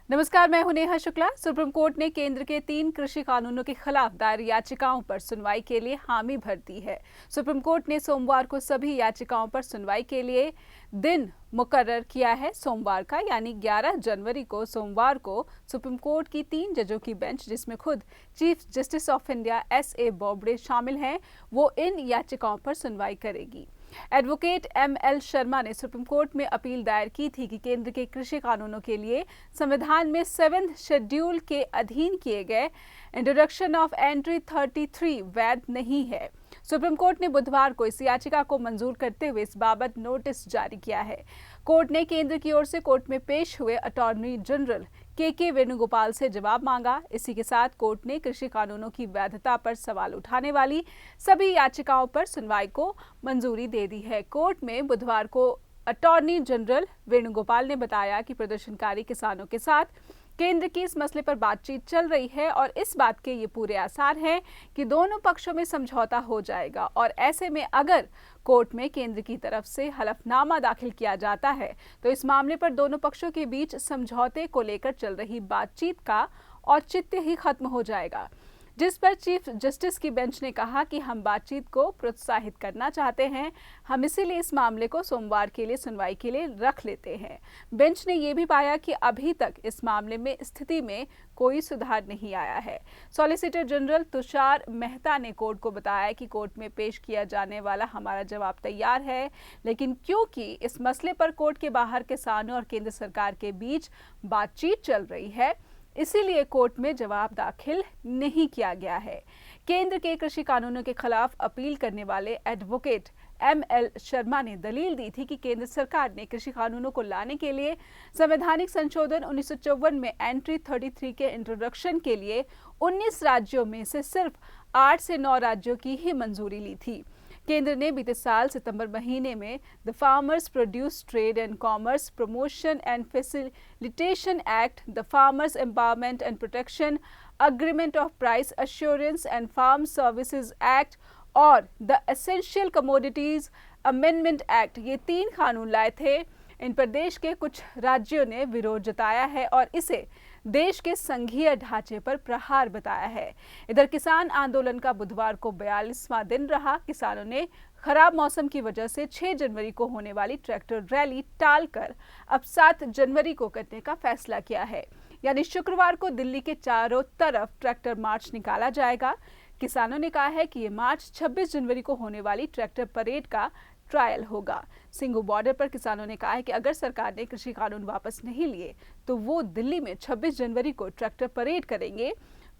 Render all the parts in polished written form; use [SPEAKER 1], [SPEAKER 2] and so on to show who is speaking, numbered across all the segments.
[SPEAKER 1] नमस्कार, मैं हूं नेहा शुक्ला। सुप्रीम कोर्ट ने केंद्र के 3 कृषि कानूनों के खिलाफ दायर याचिकाओं पर सुनवाई के लिए हामी भर दी है। सुप्रीम कोर्ट ने सोमवार को सभी याचिकाओं पर सुनवाई के लिए दिन मुकर्रर किया है। सोमवार का यानी 11 जनवरी को सोमवार को सुप्रीम कोर्ट की 3 जजों की बेंच, जिसमें खुद chief justice of India एस.ए. Bobde शामिल हैं, वो इन याचिकाओं पर सुनवाई करेगी। Advocate M L. शर्मा ने सुप्रीम कोर्ट में अपील दायर की थी कि केंद्र के कृषि कानूनों के लिए संविधान में 7th शेड्यूल के अधीन किए गए इंट्रोडक्शन ऑफ एंट्री 33 वैध नहीं है। सुप्रीम कोर्ट ने बुधवार को इस याचिका को मंजूर करते हुए इस बाबत नोटिस जारी किया है। कोर्ट ने केंद्र की ओर से कोर्ट में पेश हुए अटॉर्नी जनरल के वेणुगोपाल से जवाब मांगा। इसी के साथ कोर्ट ने कृषि कानूनों की वैधता पर सवाल उठाने वाली सभी याचिकाओं पर सुनवाई को मंजूरी दे दी है। कोर्ट में बुधवार को अटॉर्नी जनरल वेणुगोपाल ने बताया कि प्रदर्शनकारी किसानों के साथ केंद्र की इस मसले पर बातचीत चल रही है और इस बात के ये पूरे आसार हैं कि दोनों पक्षों में समझौता हो जाएगा, और ऐसे में अगर कोर्ट में केंद्र की तरफ से हलफनामा दाखिल किया जाता है तो इस मामले पर दोनों पक्षों के बीच समझौते को लेकर चल रही बातचीत का औचित्य ही खत्म हो जाएगा। जिस पर चीफ जस्टिस की बेंच ने कहा कि हम बातचीत को प्रोत्साहित करना चाहते हैं, हम इसीलिए इस मामले को सोमवार के लिए सुनवाई के लिए रख लेते हैं। बेंच ने यह भी पाया कि अभी तक इस मामले में स्थिति में कोई सुधार नहीं आया है। सॉलिसिटर जनरल तुषार मेहता ने कोर्ट को बताया कि कोर्ट में पेश किया जाने वाला हमारा जवाब तैयार है, लेकिन क्योंकि इस मसले पर कोर्ट के बाहर किसानों और केंद्र सरकार के बीच बातचीत चल रही है, इसीलिए कोर्ट में जवाब दाखिल नहीं किया गया है। केंद्र के कृषि कानूनों के खिलाफ अपील करने वाले एडवोकेट एम.एल. शर्मा ने दलील दी थी कि केंद्र सरकार ने कृषि कानूनों को लाने के लिए संवैधानिक संशोधन 1954 में एंट्री 33 के इंट्रोडक्शन के लिए 19 राज्यों में से सिर्फ 8 से 9 राज्यों की ही मंजूरी ली थी। केंद्र ने बीते साल सितंबर महीने में the farmers produce trade and commerce promotion and facilitation act, the farmers empowerment and protection agreement of price assurance and farm services act और the essential commodities amendment act, ये 3 कानून लाए थे। इन पर देश के कुछ राज्यों ने विरोध जताया है और इसे देश के संघीय ढांचे पर प्रहार बताया है। इधर किसान आंदोलन का बुधवार को 42वां दिन रहा। किसानों ने खराब मौसम की वजह से 6 जनवरी को होने वाली ट्रैक्टर रैली टालकर अब 7 जनवरी को करने का फैसला किया है, यानी शुक्रवार को दिल्ली के चारों तरफ ट्रैक्टर मार्च निकाला जाएगा। किसानों ने कहा है कि ये मार्च 26 जनवरी को होने वाली ट्रैक्टर परेड का ट्रायल होगा। सिंघू बॉर्डर पर किसानों ने कहा है कि अगर सरकार ने कृषि कानून वापस नहीं लिए तो वो दिल्ली में 26 जनवरी को ट्रैक्टर परेड करेंगे।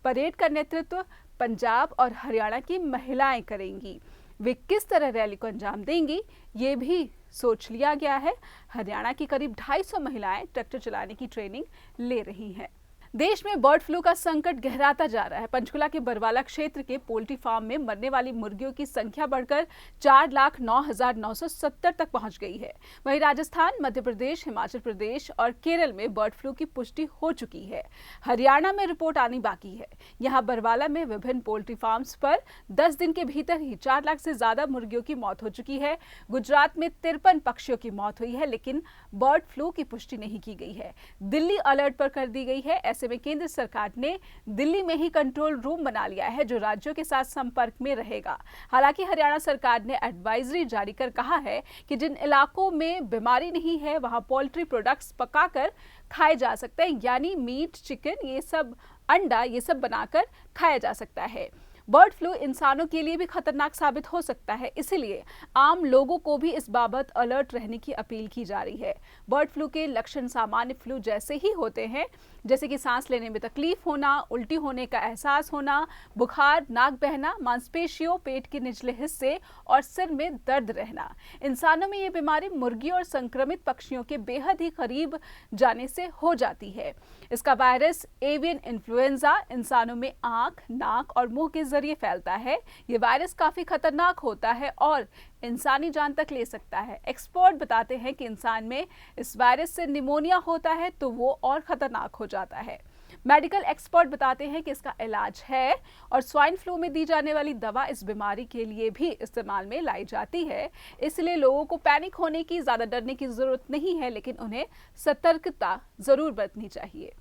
[SPEAKER 1] परेड का नेतृत्व पंजाब और हरियाणा की महिलाएं करेंगी। वे किस तरह रैली को अंजाम देंगी, ये भी सोच लिया गया है। हरियाणा की करीब 250 महिलाएं ट्रैक्टर चलाने की ट्रेनिंग ले रही हैं। देश में बर्ड फ्लू का संकट गहराता जा रहा है। पंचकुला के बरवाला क्षेत्र के पोल्ट्री फार्म में मरने वाली मुर्गियों की संख्या बढ़कर 4,09,970 तक पहुंच गई है। वहीं राजस्थान, मध्य प्रदेश, हिमाचल प्रदेश और केरल में बर्ड फ्लू की पुष्टि हो चुकी है। हरियाणा में रिपोर्ट आनी बाकी है। यहां बरवाला में विभिन्न पोल्ट्री फार्म्स पर 10 दिन के भीतर ही 4 लाख से ज्यादा मुर्गियों की मौत हो चुकी है। गुजरात में 53 पक्षियों की मौत हुई है, लेकिन बर्ड फ्लू की पुष्टि नहीं की गई है। दिल्ली अलर्ट पर कर दी गई है। ऐसे में केंद्र सरकार ने दिल्ली में ही कंट्रोल रूम बना लिया है, जो राज्यों के साथ संपर्क में रहेगा। हालांकि हरियाणा सरकार ने एडवाइजरी जारी कर कहा है कि जिन इलाकों में बीमारी नहीं है वहां पोल्ट्री प्रोडक्ट्स पकाकर खाए जा सकते हैं, यानी मीट, चिकन, ये सब, अंडा, ये सब बनाकर खाया जा सकता है। बर्ड फ्लू इंसानों के लिए भी खतरनाक साबित हो सकता है, इसलिए आम लोगों को भी इस बाबत अलर्ट रहने की अपील की जा रही है। बर्ड फ्लू के लक्षण सामान्य फ्लू जैसे ही होते हैं, जैसे कि सांस लेने में तकलीफ होना, उल्टी होने का एहसास होना, बुखार, नाक बहना, मांसपेशियों, पेट के निचले हिस्से और सिर में दर्द रहना। इंसानों में ये बीमारी मुर्गी और संक्रमित पक्षियों के बेहद ही करीब जाने से हो जाती है। इसका वायरस एवियन इन्फ्लुएंजा इंसानों में आंख, नाक और मुंह के जरिए फैलता है। ये वायरस काफी खतरनाक होता है और इंसानी जान तक ले सकता है। एक्सपर्ट बताते हैं कि इंसान में इस वायरस से निमोनिया होता है तो वो और खतरनाक हो जाता है। मेडिकल एक्सपर्ट बताते हैं कि इसका इलाज है और स्वाइन फ्लू में दी जाने वाली दवा इस बीमारी के लिए भी इस्तेमाल में लाई जाती है। इसलिए लोगों को पैनिक होने की, ज्यादा डरने की जरूरत नहीं है, लेकिन उन्हें सतर्कता जरूर बरतनी चाहिए।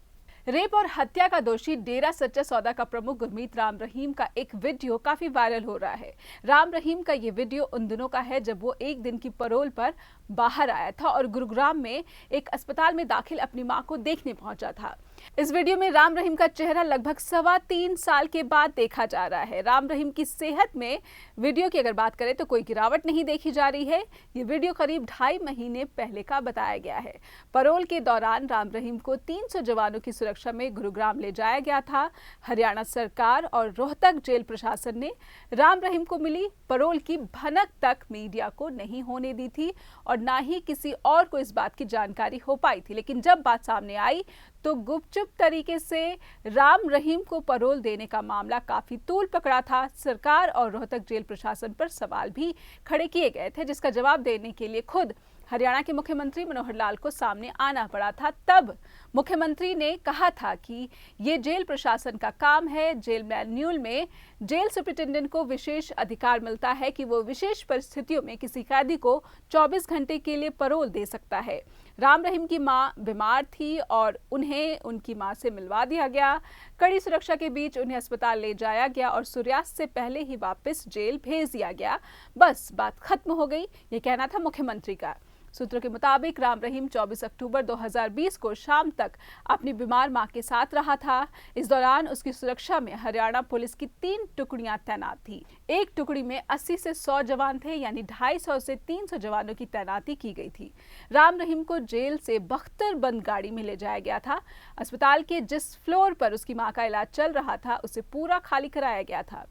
[SPEAKER 1] रेप और हत्या का दोषी डेरा सच्चा सौदा का प्रमुख गुरमीत राम रहीम का एक वीडियो काफी वायरल हो रहा है। राम रहीम का ये वीडियो उन दिनों का है जब वो एक दिन की पैरोल पर बाहर आया था और गुरुग्राम में एक अस्पताल में दाखिल अपनी मां को देखने पहुंचा था। इस वीडियो में राम रहीम का चेहरा लगभग 3.25 साल के बाद देखा जा रहा है। राम रहीम की सेहत में वीडियो की अगर बात करें तो कोई गिरावट नहीं देखी जा रही है। ये वीडियो करीब 2.5 महीने पहले का बताया गया है। पैरोल के दौरान राम रहीम को 300 जवानों की सुरक्षा में गुरुग्राम ले जाया गया था। हरियाणा सरकार और रोहतक जेल प्रशासन ने राम रहीम को मिली पैरोल की भनक तक मीडिया को नहीं होने दी थी और ना ही किसी और को इस बात की जानकारी हो पाई थी। लेकिन जब बात सामने आई तो गुपचुप तरीके से राम रहीम को पैरोल देने का मामला काफी तूल पकड़ा था। सरकार और रोहतक जेल प्रशासन पर सवाल भी खड़े किए गए थे, जिसका जवाब देने के लिए खुद हरियाणा के मुख्यमंत्री मनोहर लाल को सामने आना पड़ा था। तब मुख्यमंत्री ने कहा था कि ये जेल प्रशासन का काम है। जेल मैन्यूल में जेल सुप्रिंटेंडेंट को विशेष अधिकार मिलता है कि वो विशेष परिस्थितियों में किसी कैदी को 24 घंटे के लिए पैरोल दे सकता है। राम रहीम की मां बीमार थी और उन्हें उनकी मां से मिलवा दिया गया। कड़ी सुरक्षा के बीच उन्हें अस्पताल ले जाया गया और सूर्यास्त से पहले ही वापस जेल भेज दिया गया। बस बात खत्म हो गई, ये कहना था मुख्यमंत्री का। सूत्रों के मुताबिक राम रहीम 24 अक्टूबर 2020 को शाम तक अपनी बीमार मां के साथ रहा था। इस दौरान उसकी सुरक्षा में हरियाणा पुलिस की 3 टुकड़ियां तैनात थी। एक टुकड़ी में 80 से 100 जवान थे, यानी 250 से 300 जवानों की तैनाती की गई थी। राम रहीम को जेल से बख्तरबंद गाड़ी में ले जाया गया था। अस्पताल के जिस फ्लोर पर उसकी मां का इलाज चल रहा था उसे पूरा खाली कराया गया था।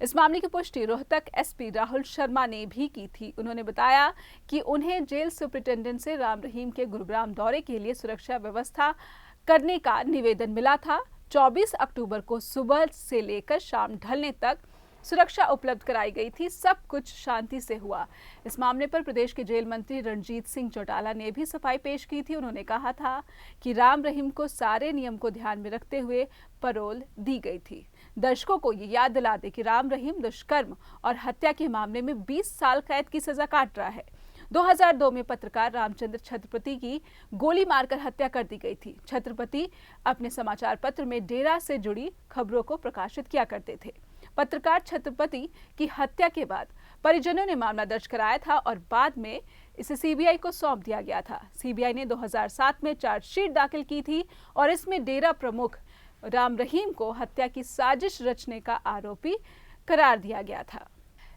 [SPEAKER 1] इस मामले की पुष्टि रोहतक एसपी राहुल शर्मा ने भी की थी। उन्होंने बताया कि उन्हें जेल सुप्रिंटेंडेंट से राम रहीम के गुरुग्राम दौरे के लिए सुरक्षा व्यवस्था करने का निवेदन मिला था। 24 अक्टूबर को सुबह से लेकर शाम ढलने तक सुरक्षा उपलब्ध कराई गई थी। सब कुछ शांति से हुआ। इस मामले पर प्रदेश के जेल मंत्री रणजीत सिंह चौटाला ने भी सफाई पेश की थी। उन्होंने कहा था कि राम रहीम को सारे नियम को ध्यान में रखते हुए पैरोल दी गई थी। दर्शकों को ये याद दिला दे कि राम रहीम दुष्कर्म और हत्या के मामले में 20 साल कैद की सजा काट रहा है। 2002 में पत्रकार रामचंद्र छत्रपति की गोली मारकर हत्या कर दी गई थी। छत्रपति अपने समाचार पत्र में डेरा से जुड़ी खबरों को प्रकाशित किया करते थे। पत्रकार छत्रपति की हत्या के बाद परिजनों ने मामला दर्ज कराया था और बाद में इसे सीबीआई को सौंप दिया गया था। सीबीआई ने 2007 में चार्जशीट दाखिल की थी और इसमें डेरा प्रमुख राम रहीम को हत्या की साजिश रचने का आरोपी करार दिया गया था।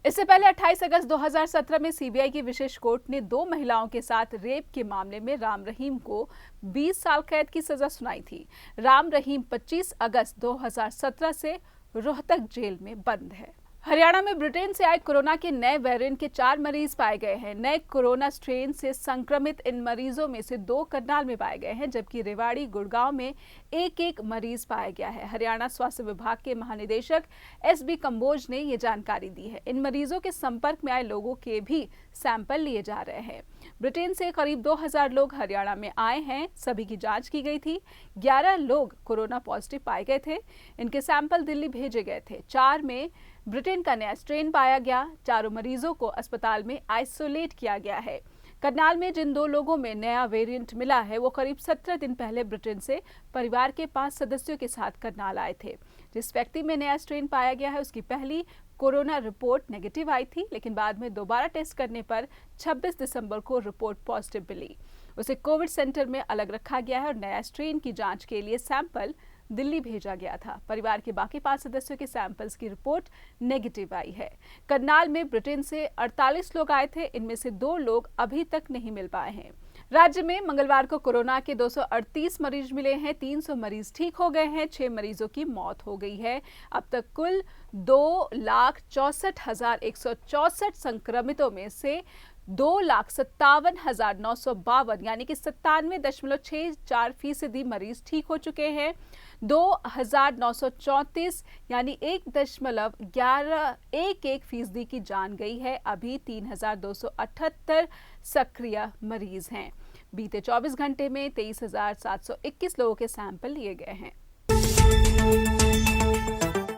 [SPEAKER 1] इससे पहले 28 अगस्त 2017 में सीबीआई की विशेष कोर्ट ने 2 महिलाओं के साथ रेप के मामले में राम रहीम को 20 साल कैद की सजा सुनाई थी। राम रहीम 25 अगस्त 2017 से रोहतक जेल में बंद है। हरियाणा में ब्रिटेन से आए कोरोना के नए वेरिएंट के 4 मरीज पाए गए हैं। नए कोरोना स्ट्रेन से संक्रमित इन मरीजों में से 2 करनाल में पाए गए हैं, जबकि रेवाड़ी गुड़गांव में एक मरीज पाया गया है। हरियाणा स्वास्थ्य विभाग के महानिदेशक एसबी कंबोज ने ये जानकारी दी है। इन मरीजों के संपर्क में आए लोगों के भी सैंपल लिए जा रहे हैं। ब्रिटेन से करीब 2000 लोग हरियाणा में आए हैं। सभी की जांच की गई थी। 11 लोग कोरोना पॉजिटिव पाए गए थे। इनके सैंपल दिल्ली भेजे गए थे। 4 में ब्रिटेन का नया स्ट्रेन पाया गया। चारों मरीजों को अस्पताल में आइसोलेट किया गया है। करनाल में जिन 2 लोगों में नया वेरिएंट मिला है वो करीब 17 दिन पहले ब्रिटेन से परिवार के 5 सदस्यों के साथ करनाल आए थे। जिस व्यक्ति में नया स्ट्रेन पाया गया है उसकी पहली कोरोना रिपोर्ट नेगेटिव आई थी, लेकिन बाद में दोबारा टेस्ट करने पर 26 दिसंबर को रिपोर्ट पॉजिटिव मिली। उसे कोविड सेंटर में अलग रखा गया है और नया स्ट्रेन की जांच के लिए सैंपल दिल्ली भेजा गया था। परिवार के बाकी 5 सदस्यों के सैंपल्स की रिपोर्ट नेगेटिव आई है। करनाल में ब्रिटेन से 48 लोग आए थे। इनमें से 2 लोग अभी तक नहीं मिल पाए हैं। राज्य में मंगलवार को कोरोना के 238 मरीज मिले हैं। 300 मरीज ठीक हो गए हैं। 6 मरीजों की मौत हो गई है। अब तक कुल 2,64,164 संक्रमितों में से 2,57,952 यानी कि 97.64% मरीज ठीक हो चुके हैं। 2,934 यानी 1.11% की जान गई है। अभी 3,278 सक्रिय मरीज हैं। बीते 24 घंटे में 23,721 लोगों के सैंपल लिए गए हैं।